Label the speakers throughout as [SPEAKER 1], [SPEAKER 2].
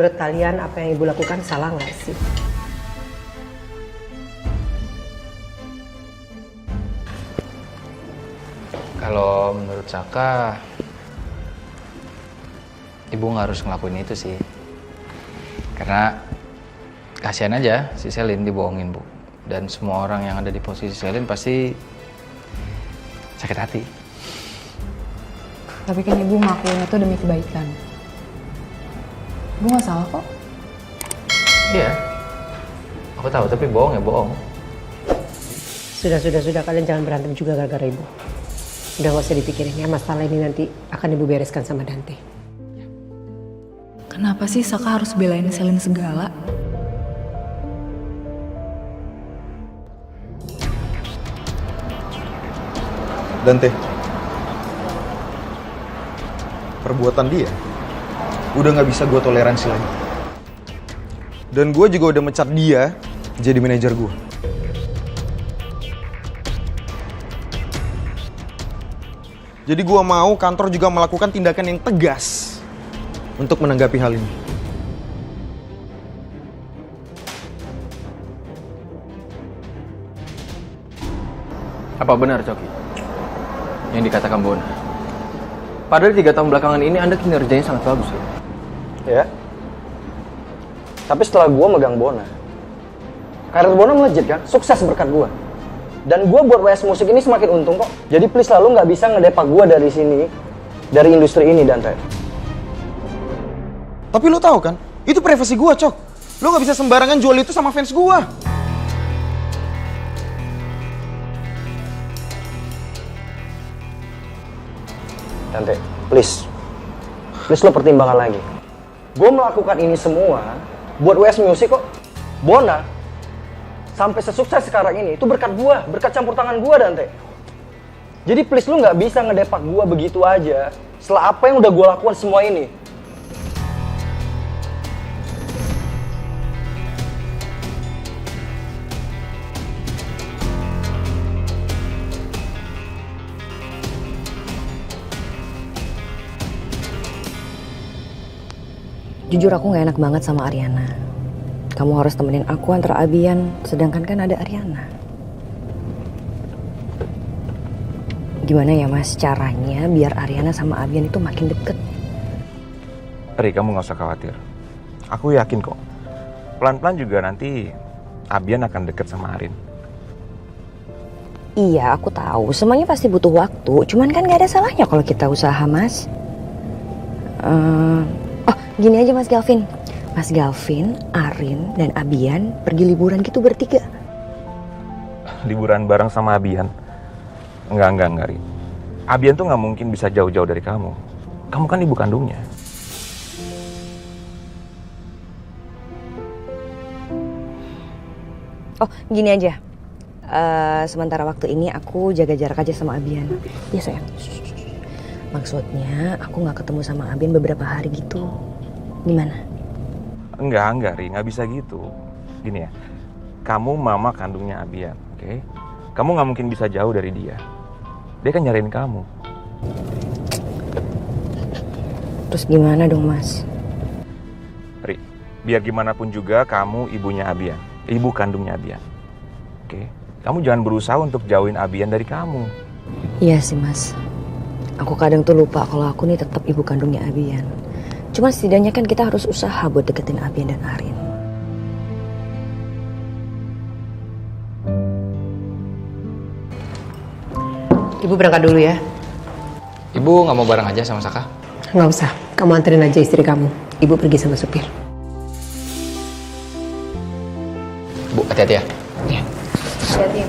[SPEAKER 1] menurut kalian apa yang ibu lakukan salah nggak sih?
[SPEAKER 2] Kalau menurut Saka, ibu nggak harus ngelakuin itu sih. Karena kasihan aja si Selin dibohongin, Bu. Dan semua orang yang ada di posisi Selin pasti sakit hati.
[SPEAKER 3] Tapi kan ibu ngelakuin itu demi kebaikan. Ibu nggak salah kok.
[SPEAKER 2] Iya, aku tahu, tapi bohong ya bohong.
[SPEAKER 1] Sudah, kalian jangan berantem juga gara-gara ibu. Udah gak usah dipikirin ya, masalah ini nanti akan ibu bereskan sama Dante.
[SPEAKER 3] Kenapa sih Saka harus belain Selin segala?
[SPEAKER 4] Dante, perbuatan dia udah gak bisa gue toleransi lagi. Dan gue juga udah mecat dia jadi manajer gue. Jadi gue mau kantor juga melakukan tindakan yang tegas untuk menanggapi hal ini.
[SPEAKER 5] Apa benar, Coki? Yang dikatakan Bona? Padahal 3 tahun belakangan ini Anda kinerjanya sangat bagus ya?
[SPEAKER 6] Ya. Tapi setelah gue megang Bona, karir Bona melejit kan? Sukses berkat gue. Dan gue buat WS Musik ini semakin untung kok. Jadi please lah, lu gak bisa ngedepak gue dari sini, dari industri ini, Dante.
[SPEAKER 4] Tapi lo tahu kan, itu privasi gue, Cok. Lo gak bisa sembarangan jual itu sama fans gue.
[SPEAKER 6] Dante, please. Please lo pertimbangkan lagi. Gue melakukan ini semua buat WS Music kok. Bona sampai sesukses sekarang ini itu berkat gue, berkat campur tangan gue, Dante. Jadi please lu nggak bisa ngedepak gue begitu aja setelah apa yang udah gue lakukan semua ini.
[SPEAKER 7] Jujur aku gak enak banget sama Ariana. Kamu harus temenin aku antar Abian, sedangkan kan ada Ariana. Gimana ya Mas caranya biar Ariana sama Abian itu makin deket?
[SPEAKER 8] Ri, kamu gak usah khawatir. Aku yakin kok. Pelan-pelan juga nanti Abian akan deket sama Arin.
[SPEAKER 7] Iya, aku tahu. Semuanya pasti butuh waktu. Cuman kan gak ada salahnya kalau kita usaha, Mas. Oh, gini aja Mas Galvin. Mas Galvin, Arin, dan Abian pergi liburan gitu bertiga.
[SPEAKER 8] Liburan bareng sama Abian? Enggak, Ri. Abian tuh gak mungkin bisa jauh-jauh dari kamu. Kamu kan ibu kandungnya.
[SPEAKER 7] Oh, gini aja. Sementara waktu ini aku jaga jarak aja sama Abian. Iya sayang. Maksudnya aku gak ketemu sama Abian beberapa hari gitu. Gimana?
[SPEAKER 8] Enggak, Ri. Gak bisa gitu. Gini ya. Kamu mama kandungnya Abian, oke? Kamu gak mungkin bisa jauh dari dia. Dia kan nyariin kamu.
[SPEAKER 7] Terus gimana dong, Mas?
[SPEAKER 8] Ri, biar gimana pun juga kamu ibunya Abian. Ibu kandungnya Abian. Oke? Kamu jangan berusaha untuk jauhin Abian dari kamu.
[SPEAKER 7] Iya sih, Mas. Aku kadang tuh lupa kalau aku nih tetap ibu kandungnya Abian. Cuma setidaknya kan kita harus usaha buat deketin Abian dan Arin.
[SPEAKER 1] Ibu berangkat dulu ya.
[SPEAKER 2] Ibu nggak mau bareng aja sama Saka?
[SPEAKER 1] Nggak usah, kamu anterin aja istri kamu. Ibu pergi sama supir.
[SPEAKER 2] Bu, hati-hati ya.
[SPEAKER 1] Iya.
[SPEAKER 3] Hati-hati ya.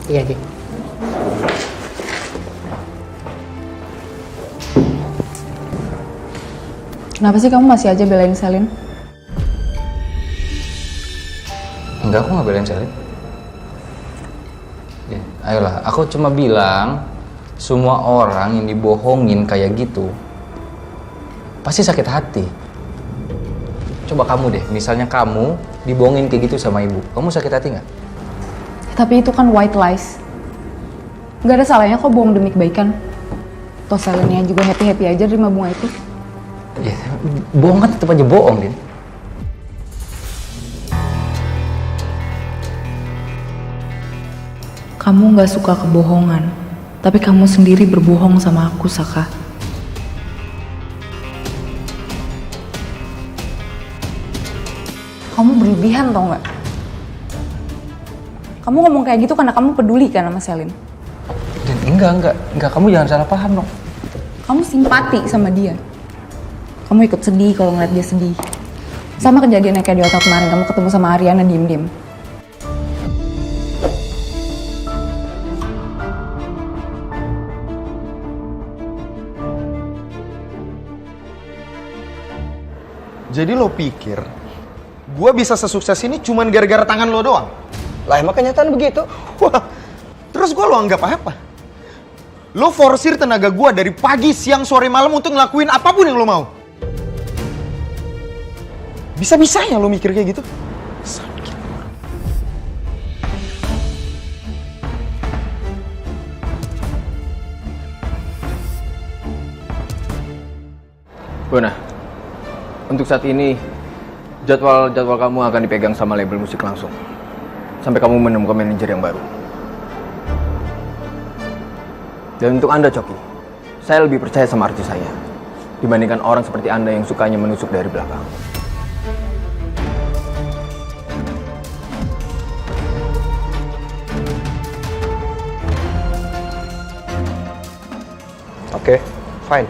[SPEAKER 1] Iya, Ji.
[SPEAKER 3] Kenapa sih kamu masih aja belain Selin?
[SPEAKER 2] Enggak, aku nggak belain Selin. Ya, ayolah, aku cuma bilang semua orang yang dibohongin kayak gitu pasti sakit hati. Coba kamu deh, misalnya kamu dibohongin kayak gitu sama ibu, kamu sakit hati nggak?
[SPEAKER 3] Tapi itu kan white lies. Gak ada salahnya kok bohong demi kebaikan. Toh Selinnya juga happy-happy aja terima bunga itu.
[SPEAKER 2] Ya, bohong kan tetap aja bohong, Din.
[SPEAKER 3] Kamu gak suka kebohongan, tapi kamu sendiri berbohong sama aku, Saka. Kamu berlebihan tau gak? Kamu ngomong kayak gitu karena kamu peduli kan sama Selin?
[SPEAKER 2] Dan enggak, kamu jangan salah paham dong.
[SPEAKER 3] Kamu simpati sama dia. Kamu ikut sedih kalau ngeliat dia sedih. Sama kejadiannya kayak di hotel kemarin, kamu ketemu sama Ariana diem-diem.
[SPEAKER 4] Jadi lo pikir gue bisa sesukses ini cuman gara-gara tangan lo doang?
[SPEAKER 6] Lah emang kenyataan begitu.
[SPEAKER 4] Wah, terus gue lo anggap apa? Lo forsir tenaga gue dari pagi, siang, sore, malam untuk ngelakuin apapun yang lo mau. Bisa-bisanya lo mikir kayak gitu? Sakit.
[SPEAKER 5] Bona, untuk saat ini jadwal kamu akan dipegang sama label musik langsung. Sampai kamu menemukan manajer yang baru. Dan untuk Anda, Coki, saya lebih percaya sama artis saya dibandingkan orang seperti Anda yang sukanya menusuk dari belakang.
[SPEAKER 6] Oke, fine.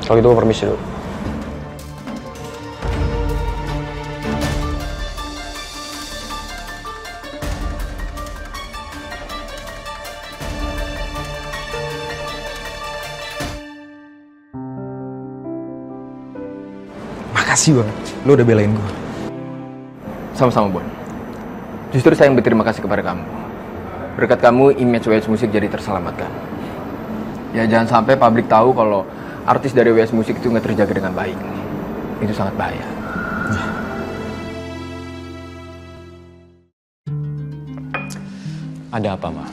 [SPEAKER 6] Kalau gitu gue permisi dulu.
[SPEAKER 4] Makasih banget, lo udah belain gue.
[SPEAKER 5] Sama-sama, Bon. Justru saya yang berterima kasih kepada kamu. Berkat kamu, image WS Musik jadi terselamatkan. Ya jangan sampai publik tahu kalau artis dari WS Musik itu nggak terjaga dengan baik. Itu sangat bahaya.
[SPEAKER 9] Ada apa, Ma?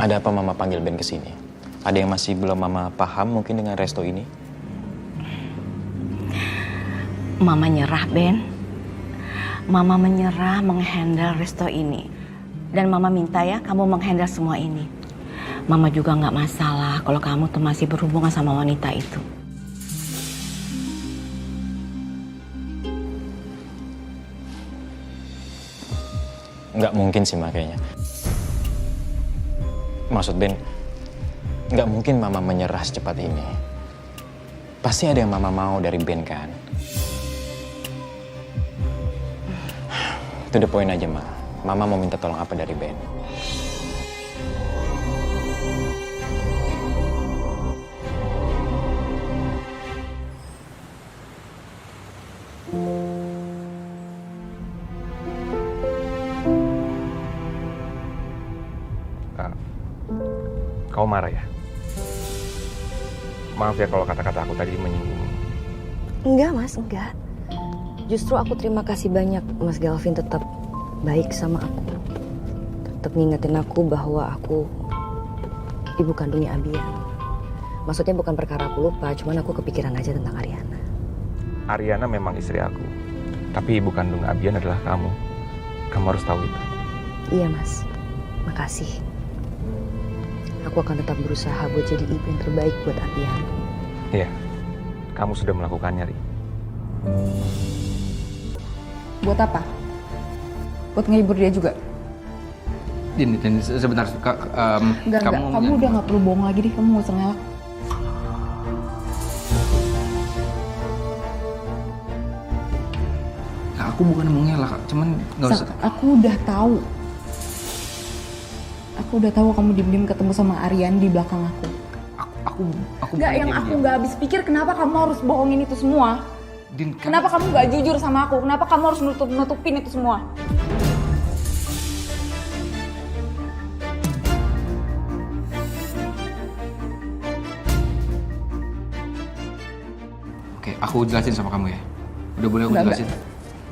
[SPEAKER 9] Ada apa Mama panggil Ben ke sini? Ada yang masih belum Mama paham mungkin dengan resto ini?
[SPEAKER 7] Mama nyerah, Ben. Mama menyerah menghandle resto ini. Dan Mama minta ya kamu menghandle semua ini. Mama juga nggak masalah kalau kamu tuh masih berhubungan sama wanita itu.
[SPEAKER 9] Nggak mungkin sih, Ma, kayaknya. Maksud Ben, nggak mungkin Mama menyerah secepat ini. Pasti ada yang Mama mau dari Ben, kan? To the point aja, Ma. Mama mau minta tolong apa dari Ben?
[SPEAKER 8] Kau marah ya? Maaf ya kalau kata-kata aku tadi menyinggung.
[SPEAKER 7] Enggak, Mas, enggak. Justru aku terima kasih banyak Mas Galvin tetap baik sama aku. Tetap ngingetin aku bahwa aku ibu kandungnya Abian. Maksudnya bukan perkara aku lupa, cuman aku kepikiran aja tentang Ariana.
[SPEAKER 8] Ariana memang istri aku. Tapi ibu kandung Abian adalah kamu. Kamu harus tahu itu.
[SPEAKER 7] Iya, Mas. Makasih. Aku akan tetap berusaha buat jadi ibu yang terbaik buat Abian.
[SPEAKER 8] Iya. Kamu sudah melakukannya, Ri.
[SPEAKER 3] Buat apa? Buat ngehibur dia juga?
[SPEAKER 2] Din, sebentar.
[SPEAKER 3] Enggak. Kamu udah gak perlu bohong lagi deh. Kamu gak usah ngelak.
[SPEAKER 2] Nah, aku bukan mau ngelak, cuman nggak usah.
[SPEAKER 3] Aku udah tahu. Aku udah tahu kamu diem-diem ketemu sama Aryan di belakang aku.
[SPEAKER 2] Aku
[SPEAKER 3] Nggak, yang aku nggak habis pikir kenapa kamu harus bohongin itu semua.
[SPEAKER 2] Din,
[SPEAKER 3] Kenapa kamu nggak jujur sama aku? Kenapa kamu harus nutupin itu semua?
[SPEAKER 2] Oke, aku jelasin sama kamu ya. Udah boleh aku
[SPEAKER 3] Nggak,
[SPEAKER 2] jelasin?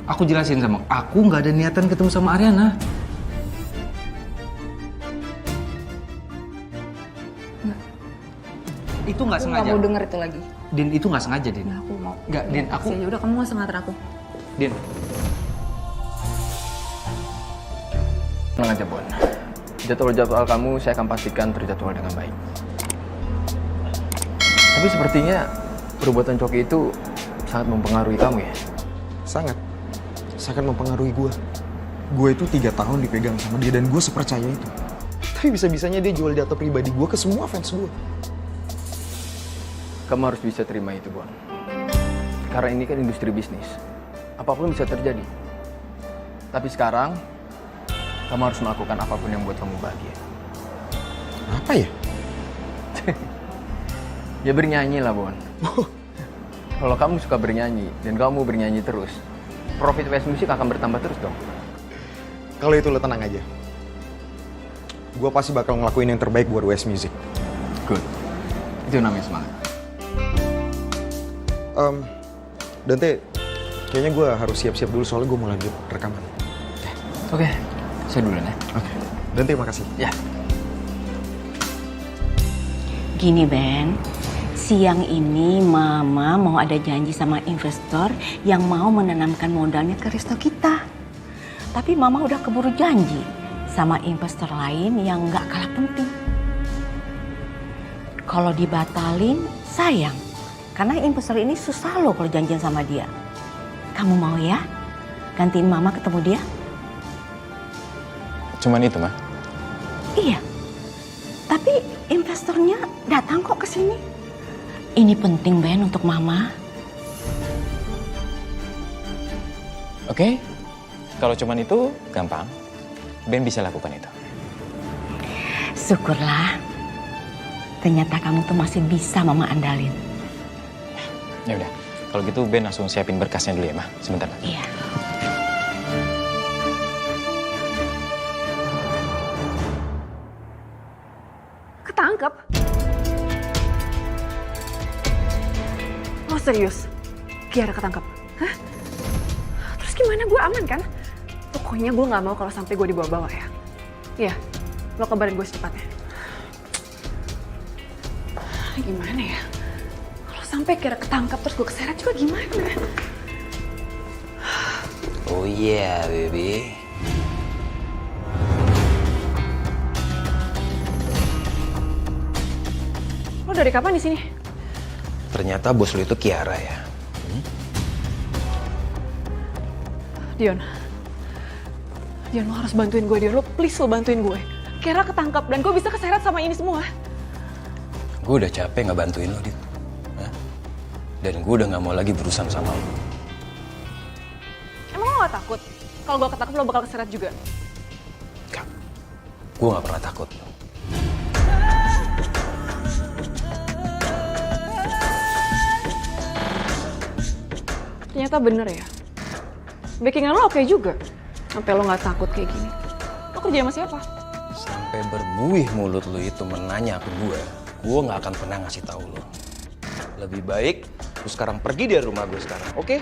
[SPEAKER 2] Aku jelasin sama aku nggak ada niatan ketemu sama Ariana. Itu nggak sengaja.
[SPEAKER 3] Aku nggak mau denger itu lagi.
[SPEAKER 2] Din, itu nggak sengaja, Din.
[SPEAKER 3] Nah, aku mau.
[SPEAKER 2] Nggak, Din, aku.
[SPEAKER 3] Ya udah, kamu nggak usah ngatur aku.
[SPEAKER 2] Din.
[SPEAKER 5] Tenang aja, Bon. Jadwal-jadwal kamu saya akan pastikan terjadwal dengan baik. Tapi sepertinya perbuatan Coki itu sangat mempengaruhi kamu ya?
[SPEAKER 4] Sangat mempengaruhi gue. Gue itu 3 tahun dipegang sama dia dan gue sepercaya itu. Tapi bisa-bisanya dia jual data pribadi gue ke semua fans gue.
[SPEAKER 5] Kamu harus bisa terima itu, Bon. Karena ini kan industri bisnis. Apapun bisa terjadi. Tapi sekarang, kamu harus melakukan apapun yang membuat kamu bahagia.
[SPEAKER 4] Apa ya?
[SPEAKER 5] Ya bernyanyi lah, Bon. Kalau kamu suka bernyanyi, dan kamu bernyanyi terus, profit WS Music akan bertambah terus dong.
[SPEAKER 4] Kalau itu lo tenang aja. Gue pasti bakal ngelakuin yang terbaik buat WS Music.
[SPEAKER 5] Good. Itu namanya semangat.
[SPEAKER 4] Dante, kayaknya gue harus siap-siap dulu soalnya gue mau lanjut rekaman.
[SPEAKER 5] Oke, saya duluan ya.
[SPEAKER 4] Oke. Dante, makasih.
[SPEAKER 5] Ya.
[SPEAKER 10] Gini Ben, siang ini Mama mau ada janji sama investor yang mau menanamkan modalnya ke resto kita. Tapi Mama udah keburu janji sama investor lain yang nggak kalah penting. Kalau dibatalin, sayang. Karena investor ini susah loh kalau janjian sama dia. Kamu mau ya? Gantiin Mama ketemu dia?
[SPEAKER 9] Cuman itu, Ma?
[SPEAKER 10] Iya. Tapi investornya datang kok ke sini. Ini penting Ben untuk Mama.
[SPEAKER 9] Oke, kalau cuman itu gampang. Ben bisa lakukan itu.
[SPEAKER 10] Syukurlah. Ternyata kamu tuh masih bisa Mama andalin.
[SPEAKER 9] Ya udah, kalau gitu Ben langsung siapin berkasnya dulu ya, Ma. Sebentar lagi.
[SPEAKER 10] Iya.
[SPEAKER 3] Ketangkep? Lo serius? Kiara ketangkep? Hah? Terus gimana, gue aman kan? Pokoknya gue gak mau kalau sampai gue dibawa-bawa ya. Iya, lo kabarin gue secepatnya. Gimana ya? Kalau sampai Kiara ketangkep terus gue keseret juga gimana?
[SPEAKER 11] Oh yeah, baby.
[SPEAKER 3] Lo dari kapan di sini?
[SPEAKER 11] Ternyata bos lu itu Kiara ya.
[SPEAKER 3] Dion, lo harus bantuin gue, Dion. Lo please lo bantuin gue. Kiara ketangkep dan gue bisa keseret sama ini semua.
[SPEAKER 11] Gue udah capek nggak bantuin lo, Dit. Hah? Dan gue udah nggak mau lagi berurusan sama lo.
[SPEAKER 3] Emang lo gak takut? Kalau gue ketangkep lo bakal keseret juga?
[SPEAKER 11] Kak, gue nggak pernah takut.
[SPEAKER 3] Ternyata bener ya. Backingan lo oke juga. Sampai lo gak takut kayak gini. Lo kerja sama siapa?
[SPEAKER 11] Sampai berbuih mulut lo itu menanya ke gue nggak akan pernah ngasih tahu lo. Lebih baik lo sekarang pergi dari rumah gue sekarang, oke?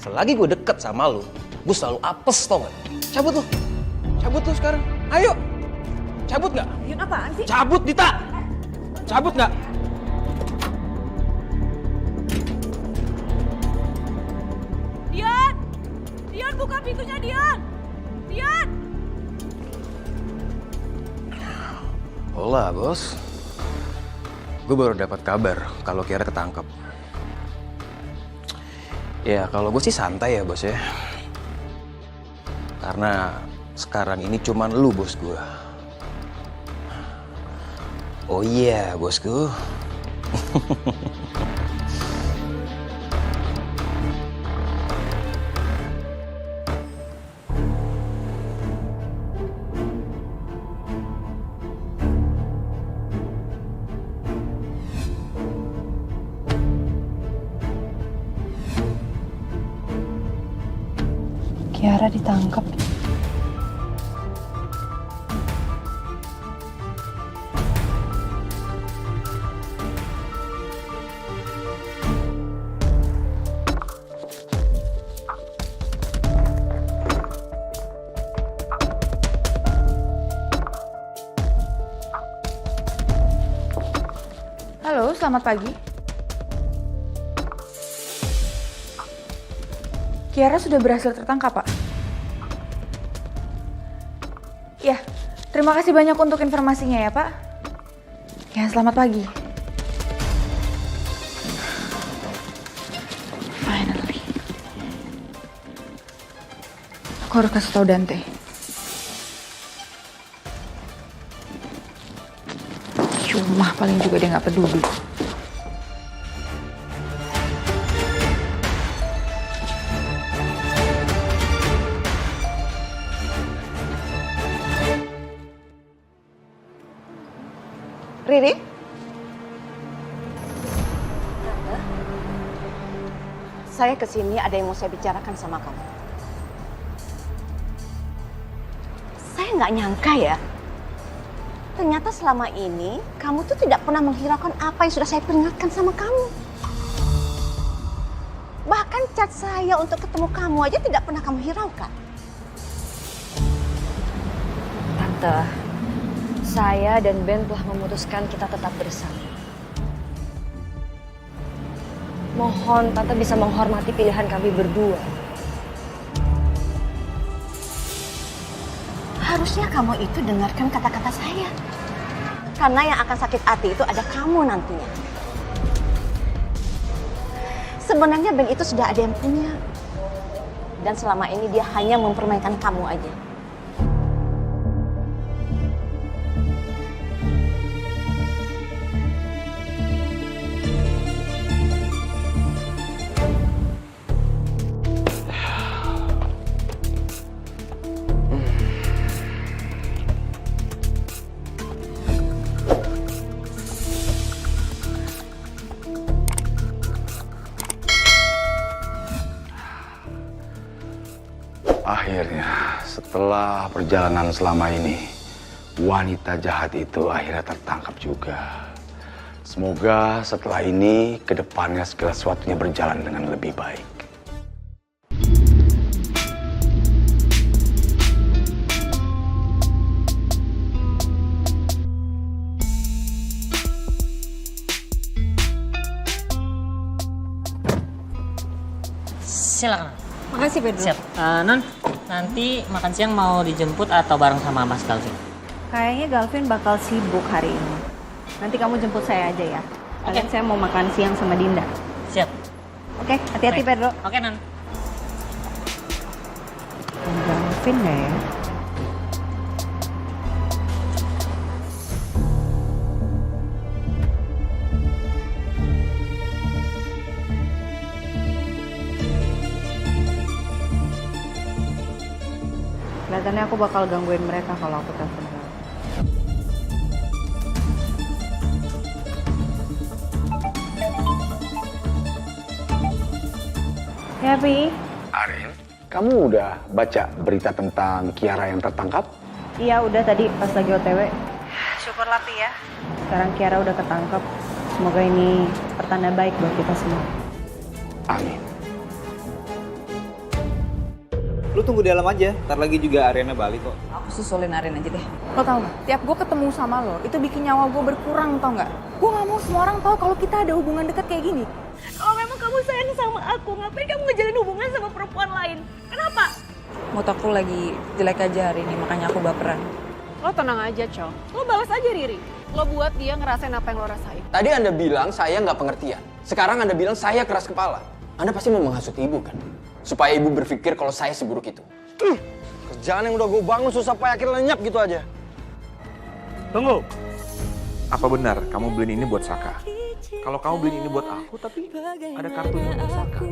[SPEAKER 11] Selagi gue deket sama lo, gue selalu apes, tau gak? Cabut lo sekarang. Ayo, cabut nggak?
[SPEAKER 3] Dion apaan sih?
[SPEAKER 11] Cabut, Dita. Cabut nggak?
[SPEAKER 3] Dion! Dion, buka pintunya, Dion! Dion!
[SPEAKER 11] Hola, bos. Gue baru dapat kabar kalau Kiara ketangkep. Ya, kalau gue sih santai ya, bos ya. Karena sekarang ini cuman lu, bos gue. Oh iya, bosku.
[SPEAKER 3] Kiara ditangkap.
[SPEAKER 12] Halo, selamat pagi. Kiara sudah berhasil tertangkap, Pak. Terima kasih banyak untuk informasinya ya, Pak. Ya, selamat pagi. Finally. Aku harus kasih tahu Dante. Cuma paling juga dia nggak peduli.
[SPEAKER 10] Riri? Saya kesini ada yang mau saya bicarakan sama kamu. Saya nggak nyangka ya. Ternyata selama ini kamu tuh tidak pernah menghiraukan apa yang sudah saya peringatkan sama kamu. Bahkan chat saya untuk ketemu kamu aja tidak pernah kamu hiraukan.
[SPEAKER 7] Tante, saya dan Ben telah memutuskan kita tetap bersama. Mohon Tante bisa menghormati pilihan kami berdua.
[SPEAKER 10] Harusnya kamu itu dengarkan kata-kata saya. Karena yang akan sakit hati itu ada kamu nantinya. Sebenarnya Ben itu sudah ada yang punya. Dan selama ini dia hanya mempermainkan kamu aja.
[SPEAKER 13] Akhirnya, setelah perjalanan selama ini, wanita jahat itu akhirnya tertangkap juga. Semoga setelah ini, ke depannya segala sesuatunya berjalan dengan lebih baik.
[SPEAKER 14] Silakan.
[SPEAKER 15] Makasih Pedro.
[SPEAKER 14] Siap. Non, nanti makan siang mau dijemput atau bareng sama Mas Galvin?
[SPEAKER 15] Kayaknya Galvin bakal sibuk hari ini. Nanti kamu jemput saya aja ya. Kalian saya mau makan siang sama Dinda.
[SPEAKER 14] Siap.
[SPEAKER 15] Oke, hati-hati Pedro.
[SPEAKER 14] Oke, Non.
[SPEAKER 15] Galvin nggak ya? Kelihatannya aku bakal gangguin mereka kalau aku telepon Gal. Ya, Pi.
[SPEAKER 13] Arin, kamu udah baca berita tentang Kiara yang tertangkap?
[SPEAKER 15] Iya, udah tadi pas lagi OTW. Syukurlah, Pi ya. Sekarang Kiara udah ketangkep. Semoga ini pertanda baik buat kita semua.
[SPEAKER 13] Amin.
[SPEAKER 16] Lu tunggu di dalam aja, ntar lagi juga Arena balik kok.
[SPEAKER 12] Aku susulin Arin aja deh. Lo tau gak? Tiap gue ketemu sama lo, itu bikin nyawa gue berkurang, tau gak? Gue gak mau semua orang tahu kalau kita ada hubungan dekat kayak gini.
[SPEAKER 15] Kalau memang kamu sayang sama aku, ngapain kamu ngejalin hubungan sama perempuan lain? Kenapa?
[SPEAKER 12] Mood aku lagi jelek aja hari ini, makanya aku baperan.
[SPEAKER 3] Lo tenang aja, Col. Lo balas aja Riri. Lo buat dia ngerasain apa yang lo rasain.
[SPEAKER 5] Tadi Anda bilang saya nggak pengertian. Sekarang Anda bilang saya keras kepala. Anda pasti mau menghasut ibu kan? Supaya ibu berpikir kalau saya seburuk itu.
[SPEAKER 6] Kerjaan yang udah gue bangun susah payah akhirnya lenyap gitu aja.
[SPEAKER 8] Tunggu. Apa benar kamu beliin ini buat Saka? Kalau kamu beliin ini buat aku, tapi ada kartunya untuk Saka.